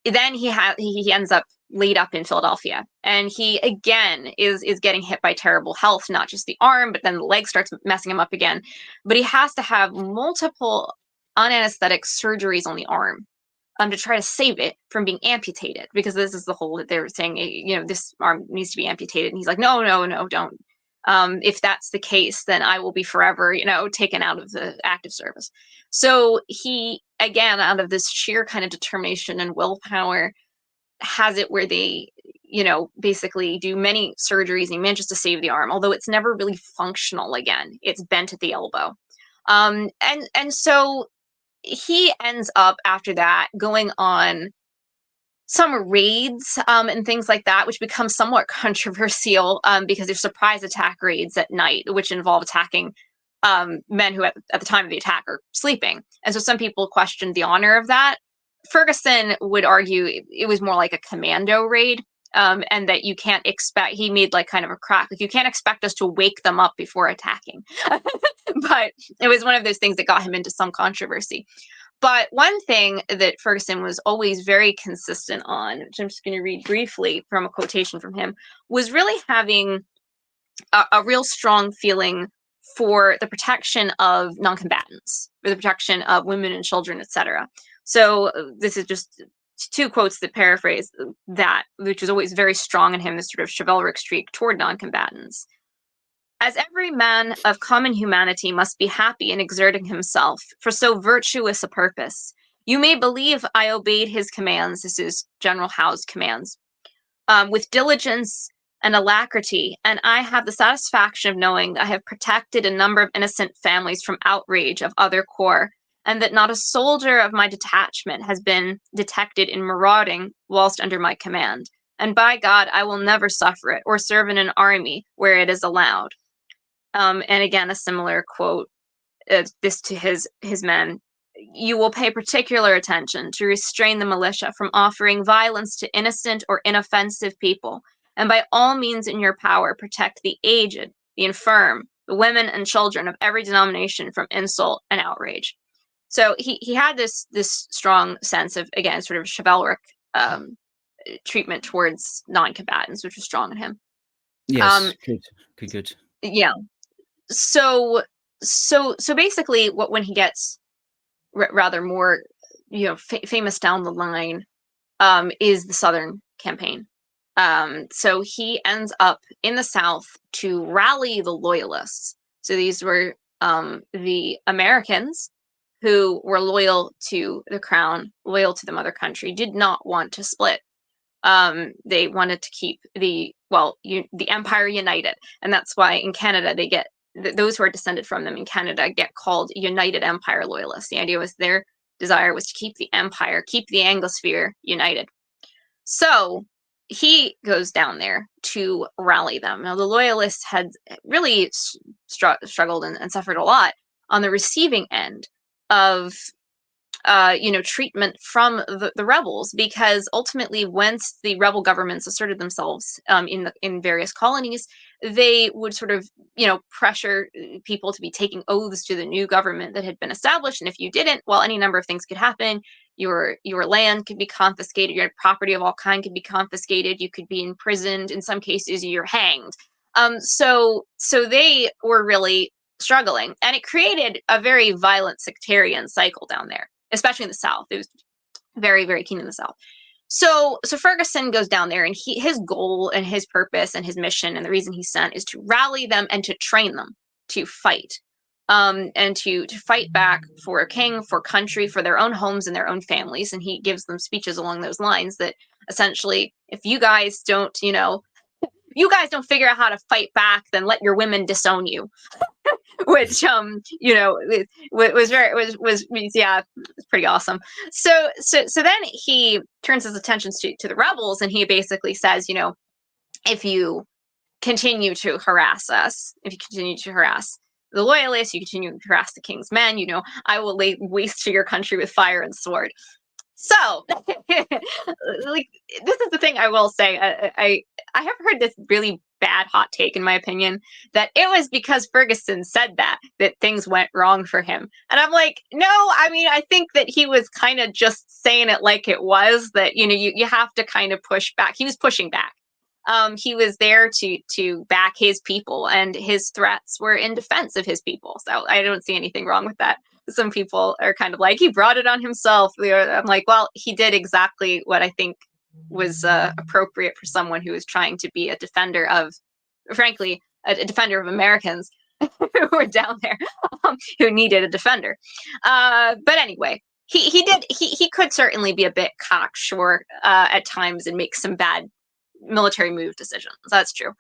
then he ends up laid up in Philadelphia, and he again is getting hit by terrible health, not just the arm, but then the leg starts messing him up again. But he has to have multiple unanesthetic surgeries on the arm to try to save it from being amputated, because this is the whole that they were saying, this arm needs to be amputated, and he's like, no, don't. If that's the case, then I will be forever, taken out of the active service. So he, again, out of this sheer kind of determination and willpower, has it where they, basically do many surgeries, and he manages to save the arm, although it's never really functional again. It's bent at the elbow. And so he ends up after that going on some raids and things like that, which become somewhat controversial because there's surprise attack raids at night, which involve attacking men who at the time of the attack are sleeping. And so some people questioned the honor of that. Ferguson would argue it was more like a commando raid, and that you can't expect, he made like kind of a crack, like you can't expect us to wake them up before attacking. But it was one of those things that got him into some controversy. But one thing that Ferguson was always very consistent on, which I'm just going to read briefly from a quotation from him, was really having a real strong feeling for the protection of non-combatants, for the protection of women and children, etc. So this is just two quotes that paraphrase that, which was always very strong in him, this sort of chivalric streak toward non-combatants. As every man of common humanity must be happy in exerting himself for so virtuous a purpose, you may believe I obeyed his commands, this is General Howe's commands, with diligence and alacrity, and I have the satisfaction of knowing that I have protected a number of innocent families from outrage of other corps, and that not a soldier of my detachment has been detected in marauding whilst under my command. And by God, I will never suffer it, or serve in an army where it is allowed. And again, a similar quote, this to his men. You will pay particular attention to restrain the militia from offering violence to innocent or inoffensive people, and by all means in your power, protect the aged, the infirm, the women and children of every denomination from insult and outrage. So he had this strong sense of, again, sort of chivalric treatment towards non-combatants, which was strong in him. Yes, good. Yeah. So basically, when he gets rather more, famous down the line, is the Southern campaign. So he ends up in the South to rally the Loyalists. So these were the Americans who were loyal to the crown, loyal to the mother country, did not want to split. They wanted to keep the empire united, and that's why in Canada they get those who are descended from them in Canada get called United Empire Loyalists. The idea was their desire was to keep the empire, keep the Anglosphere united. So he goes down there to rally them. Now the Loyalists had really struggled and suffered a lot on the receiving end of treatment from the rebels, because ultimately, once the rebel governments asserted themselves in various colonies, they would sort of pressure people to be taking oaths to the new government that had been established, and if you didn't, well, any number of things could happen. Your land could be confiscated, your property of all kind could be confiscated, you could be imprisoned, in some cases you're hanged. So they were really struggling, and it created a very violent sectarian cycle down there, especially in the South. It was very, very keen in the South. So Ferguson goes down there, and his goal and his purpose and his mission and the reason he's sent is to rally them and to train them to fight, and to fight back for a king, for country, for their own homes and their own families. And he gives them speeches along those lines that essentially, if you guys don't, figure out how to fight back, then let your women disown you. Which was pretty awesome. So then he turns his attention to the rebels, and he basically says, if you continue to harass us, if you continue to harass the Loyalists, you continue to harass the king's men, I will lay waste to your country with fire and sword. So, this is the thing I will say. I have heard this really bad hot take, in my opinion, that it was because Ferguson said that things went wrong for him. And I'm like, no, I think that he was kind of just saying it like it was, that, you have to kind of push back. He was pushing back. He was there to back his people, and his threats were in defense of his people. So I don't see anything wrong with that. Some people are kind of like, he brought it on himself. I'm like, well, he did exactly what I think was appropriate for someone who was trying to be a defender of, frankly, a defender of Americans who were down there, who needed a defender. But anyway, he could certainly be a bit cocksure at times and make some bad military move decisions. That's true.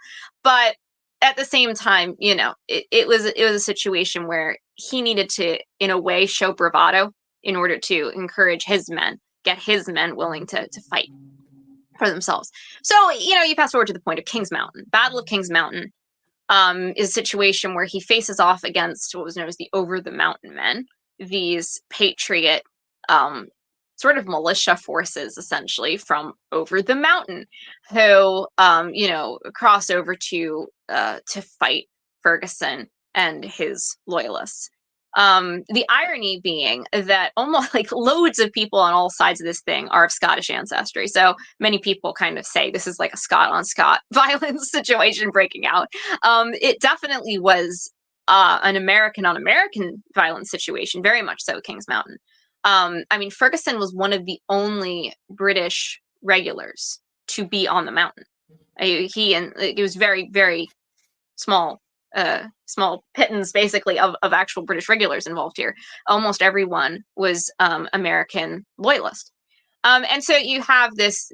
But at the same time, it was a situation where he needed to, in a way, show bravado in order to encourage his men, get his men willing to fight for themselves. So, you fast forward to the point of Kings Mountain. Battle of Kings Mountain is a situation where he faces off against what was known as the Over the Mountain Men, these patriot sort of militia forces, essentially, from over the mountain, who cross over to fight Ferguson and his Loyalists. The irony being that almost like loads of people on all sides of this thing are of Scottish ancestry. So many people kind of say this is like a Scot on Scot violence situation breaking out. It definitely was an American on American violence situation, very much so, Kings Mountain. Ferguson was one of the only British regulars to be on the mountain. It was very, very small pittance, basically, of actual British regulars involved here. Almost everyone was American Loyalist. And so you have this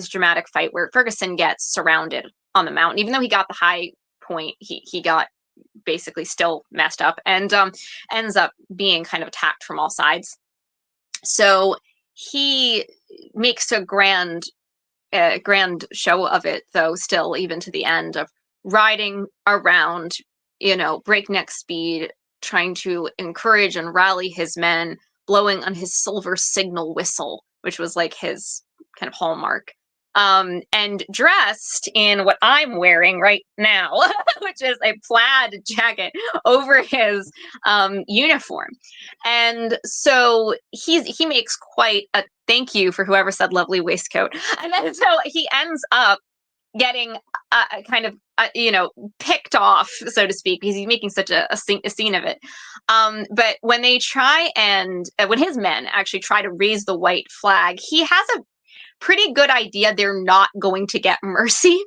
dramatic fight where Ferguson gets surrounded on the mountain. Even though he got the high point, he got basically still messed up, and ends up being kind of attacked from all sides. So he makes a grand show of it, though, still, even to the end, of riding around, breakneck speed, trying to encourage and rally his men, blowing on his silver signal whistle, which was like his kind of hallmark. and dressed in what I'm wearing right now, which is a plaid jacket over his uniform. And so he makes quite a thank you for whoever said lovely waistcoat. And then so he ends up getting kind of picked off, so to speak, because he's making such a scene of it. But when they try and when his men actually try to raise the white flag, he has a pretty good idea they're not going to get mercy.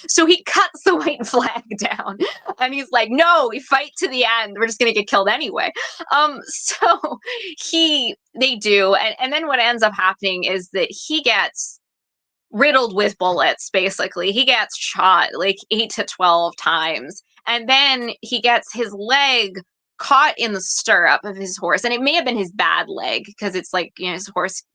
So he cuts the white flag down and he's like, no, we fight to the end. We're just going to get killed anyway. So they do. And then what ends up happening is that he gets riddled with bullets, basically. He gets shot like 8 to 12 times. And then he gets his leg caught in the stirrup of his horse. And it may have been his bad leg, because it's like,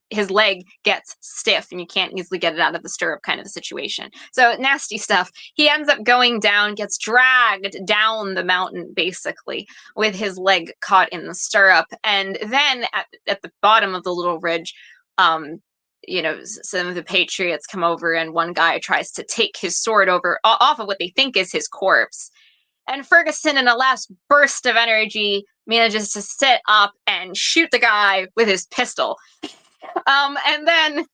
his leg gets stiff and you can't easily get it out of the stirrup kind of a situation. So nasty stuff. He ends up going down, gets dragged down the mountain, basically, with his leg caught in the stirrup. And then at the bottom of the little ridge, some of the patriots come over and one guy tries to take his sword off of what they think is his corpse. And Ferguson, in a last burst of energy, manages to sit up and shoot the guy with his pistol. And then,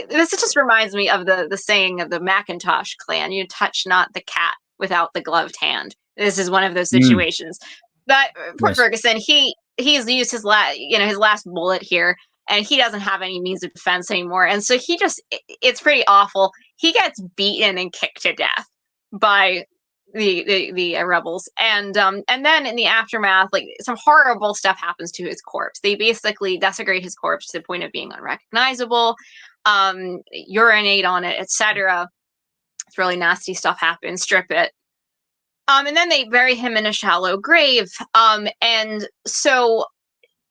this just reminds me of the saying of the Macintosh clan, you touch not the cat without the gloved hand. This is one of those situations. But poor Ferguson, he's used his last bullet here, and he doesn't have any means of defense anymore. And so it's pretty awful. He gets beaten and kicked to death by the rebels. And then in the aftermath, like, some horrible stuff happens to his corpse. They basically desecrate his corpse to the point of being unrecognizable, urinate on it, etc. It's really nasty stuff happens, strip it. And then they bury him in a shallow grave. And so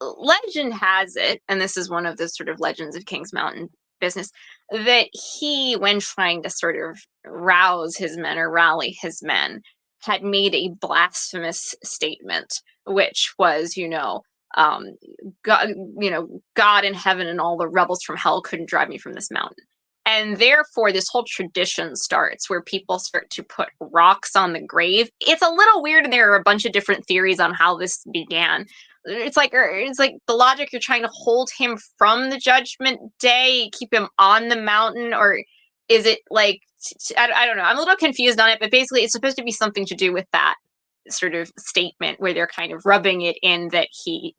legend has it, and this is one of the sort of legends of Kings Mountain business, that he, when trying to sort of rouse his men or rally his men, had made a blasphemous statement, which was, God in heaven and all the rebels from hell couldn't drive me from this mountain. And therefore, this whole tradition starts where people start to put rocks on the grave. It's a little weird, and there are a bunch of different theories on how this began. It's like the logic, you're trying to hold him from the judgment day, keep him on the mountain, or is it like, I don't know. I'm a little confused on it, but basically it's supposed to be something to do with that sort of statement where they're kind of rubbing it in that he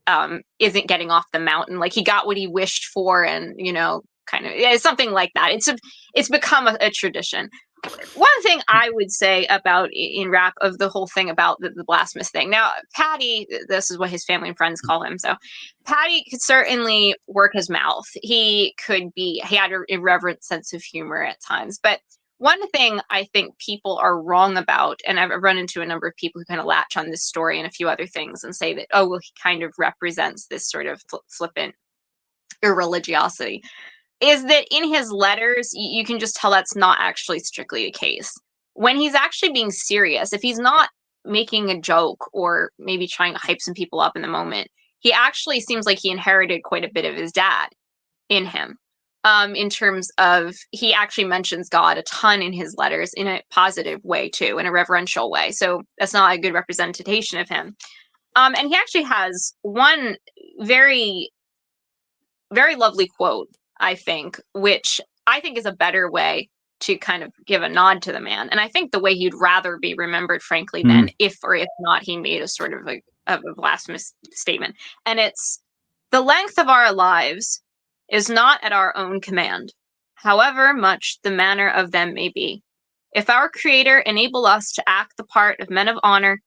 isn't getting off the mountain, like he got what he wished for, and kind of something like that. It's become a tradition. One thing I would say about, in wrap of the whole thing about the blasphemous thing. Now, Paddy, this is what his family and friends call him. So Paddy could certainly work his mouth. He had an irreverent sense of humor at times. But one thing I think people are wrong about, and I've run into a number of people who kind of latch on this story and a few other things and say that, oh, well, he kind of represents this sort of flippant irreligiosity, is that in his letters, you can just tell that's not actually strictly the case. When he's actually being serious, if he's not making a joke or maybe trying to hype some people up in the moment, he actually seems like he inherited quite a bit of his dad in him. In terms of, he actually mentions God a ton in his letters in a positive way too, in a reverential way. So that's not a good representation of him. And he actually has one very, very lovely quote, I think, which I think is a better way to kind of give a nod to the man. And I think the way he'd rather be remembered, frankly, than if not he made a sort of a blasphemous statement. And it's, the length of our lives is not at our own command, however much the manner of them may be. If our Creator enable us to act the part of men of honor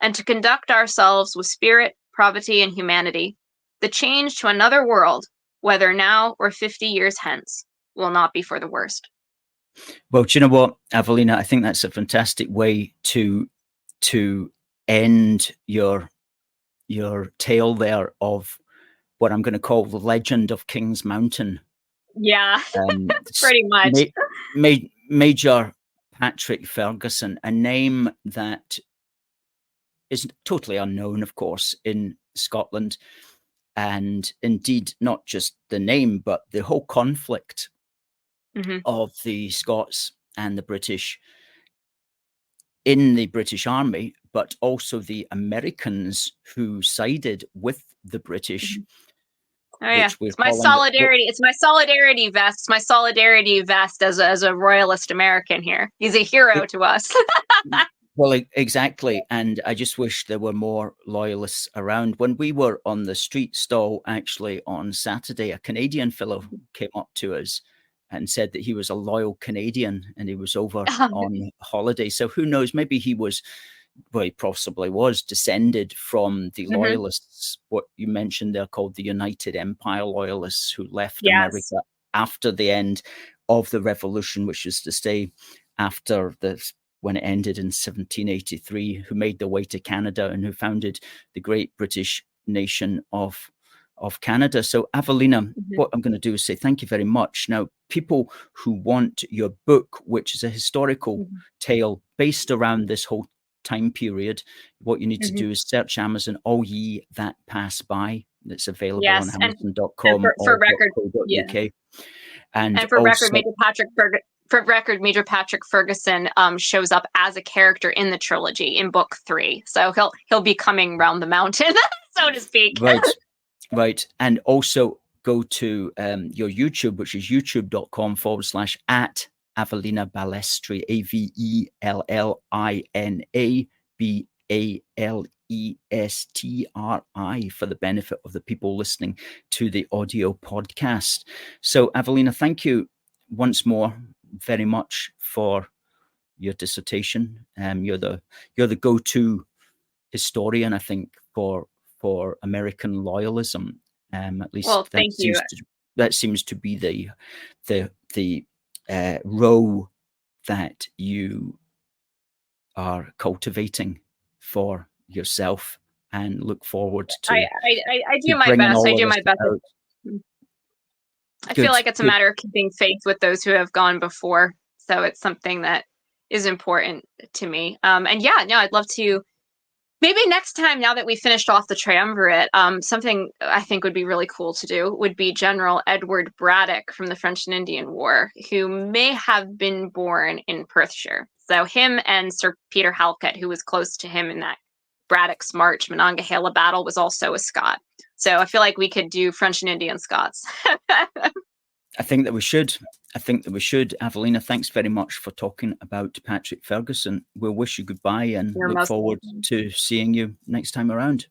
and to conduct ourselves with spirit, probity, and humanity, the change to another world, whether now or 50 years hence, will not be for the worst. Well, do you know what, Avellina? I think that's a fantastic way to end your tale there of what I'm going to call the legend of Kings Mountain. Yeah, pretty much. Major Patrick Ferguson, a name that is totally unknown, of course, in Scotland. And indeed, not just the name, but the whole conflict of the Scots and the British in the British Army, but also the Americans who sided with the British. Oh yeah, Which we're it's my calling solidarity. It's my solidarity vest. It's my solidarity vest as a royalist American here. He's a hero to us. Well, exactly. And I just wish there were more loyalists around. When we were on the street stall, actually on Saturday, a Canadian fellow came up to us and said that he was a loyal Canadian and he was over on holiday. So who knows? Maybe he was, well, he possibly was descended from the loyalists, what you mentioned, they're called the United Empire Loyalists, who left America after the end of the revolution, which is to say after when it ended in 1783, who made their way to Canada and who founded the great British nation of Canada. So Avellina, what I'm going to do is say thank you very much. Now, people who want your book, which is a historical tale based around this whole time period, what you need to do is search Amazon, All Ye That Pass By. It's available on Amazon.com for record, .co.uk. And for record, Major Patrick Ferguson shows up as a character in the trilogy in book 3. So he'll be coming round the mountain, so to speak. Right. And also go to your YouTube, which is youtube.com / Avellina Balestri, AVELLINA Balestri, for the benefit of the people listening to the audio podcast. So Avellina, thank you once more very much for your dissertation. You're the go-to historian, I think, for American loyalism. At least that seems to be the row that you are cultivating for yourself, and look forward to. I do my best. I do my best. I feel like it's a matter of keeping faith with those who have gone before. So it's something that is important to me. I'd love to. Maybe next time, now that we finished off the triumvirate, something I think would be really cool to do would be General Edward Braddock from the French and Indian War, who may have been born in Perthshire. So him and Sir Peter Halket, who was close to him in that Braddock's March Monongahela battle, was also a Scot. So I feel like we could do French and Indian Scots. I think that we should. Avellina, thanks very much for talking about Patrick Ferguson. We'll wish you goodbye and look forward to seeing you next time around.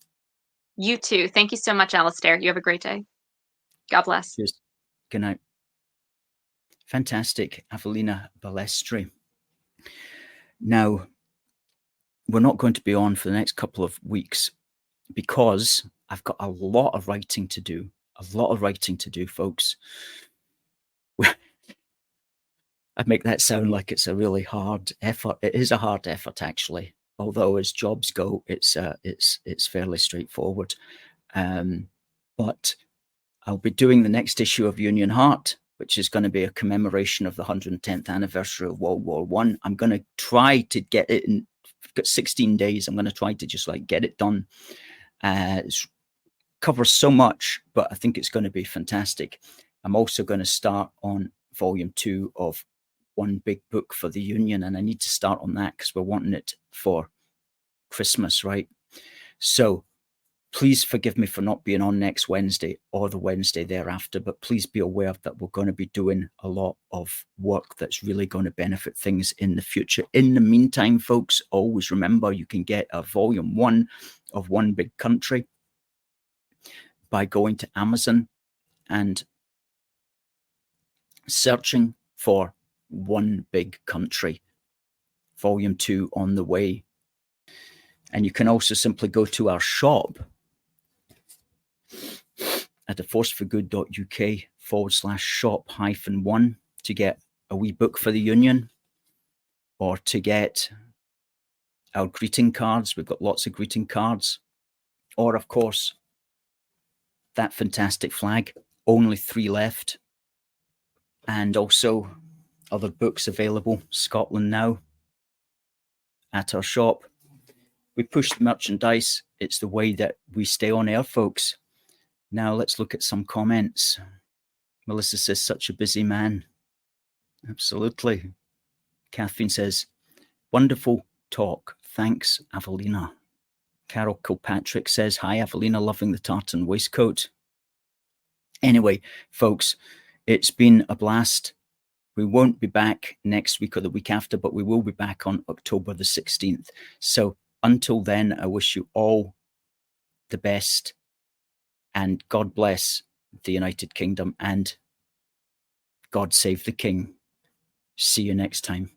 You too. Thank you so much, Alistair. You have a great day. God bless. Cheers. Good night. Fantastic. Avellina Balestri. Now, we're not going to be on for the next couple of weeks because I've got a lot of writing to do. Folks. I make that sound like it's a really hard effort. It is a hard effort, actually. Although as jobs go, it's fairly straightforward. But I'll be doing the next issue of Union Heart, which is going to be a commemoration of the 110th anniversary of World War I. I'm going to try to get it in. I've got 16 days. I'm going to try to just get it done. It covers so much, but I think it's going to be fantastic. I'm also going to start on volume 2 of One Big Book for the Union, and I need to start on that because we're wanting it for Christmas, right? So please forgive me for not being on next Wednesday or the Wednesday thereafter, but please be aware that we're going to be doing a lot of work that's really going to benefit things in the future. In the meantime, folks, always remember you can get a volume 1 of One Big Country by going to Amazon and searching for One Big Country, volume 2 on the way. And you can also simply go to our shop at aforceforgood.uk/shop-1 to get a wee book for the Union, or to get our greeting cards. We've got lots of greeting cards, or of course that fantastic flag, only 3 left. And also other books available, Scotland Now, at our shop. We push the merchandise. It's the way that we stay on air, folks. Now let's look at some comments. Melissa says, such a busy man. Absolutely. Catherine says, wonderful talk. Thanks, Avellina. Carol Kilpatrick says, hi, Avellina, loving the tartan waistcoat. Anyway, folks, it's been a blast. We won't be back next week or the week after, but we will be back on October the 16th. So until then, I wish you all the best, and God bless the United Kingdom, and God save the King. See you next time.